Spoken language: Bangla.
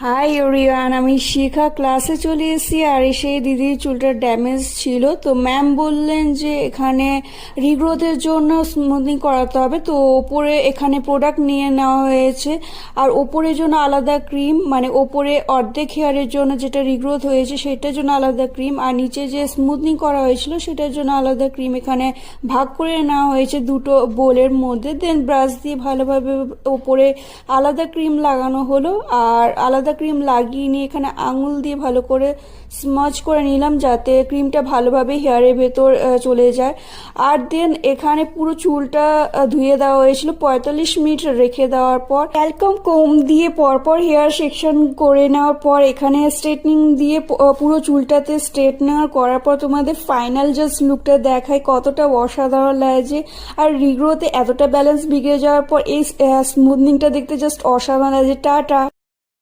হাই এভরিওয়ান, আমি শিখা ক্লাসে চলে এসেছি। আর এসে দিদির চুলটা ড্যামেজ ছিল, তো ম্যাম বললেন যে এখানে রিগ্রোথের জন্য স্মুথনিং করাতে হবে। তো ওপরে এখানে প্রোডাক্ট নিয়ে নেওয়া হয়েছে, আর ওপরের জন্য আলাদা ক্রিম, মানে ওপরে অর্ধেক হেয়ারের জন্য যেটা রিগ্রোথ হয়েছে সেটার জন্য আলাদা ক্রিম, আর নিচে যে স্মুথনিং করা হয়েছিল সেটার জন্য আলাদা ক্রিম এখানে ভাগ করে নেওয়া হয়েছে দুটো বোলের মধ্যে। দেন ব্রাশ দিয়ে ভালোভাবে ওপরে আলাদা ক্রিম লাগানো হলো, আর আলাদা ক্রিম লাগিয়ে নিয়ে এখানে আঙুল দিয়ে ভালো করে স্মাচ করে নিলাম যাতে ক্রিমটা ভালোভাবে হেয়ারের ভেতর চলে যায়। আর দেন এখানে পুরো চুলটা ধুয়ে দেওয়া হয়েছিল 45 মিনিট রেখে দেওয়ার পর। ট্যালকাম কোম দিয়ে পরপর হেয়ার সেকশন করে নেওয়ার পর এখানে স্ট্রেটনিং দিয়ে পুরো চুলটাতে স্ট্রেটনার করার পর তোমাদের ফাইনাল জাস্ট লুকটা দেখায় কতটা অসাধারণ লাগছে। আর রিগ্রোতে এতটা ব্যালেন্স বিগড়ে যাওয়ার পর এই স্মুথনিংটা দেখতে জাস্ট অসাধারণ লাগছে। টাটা।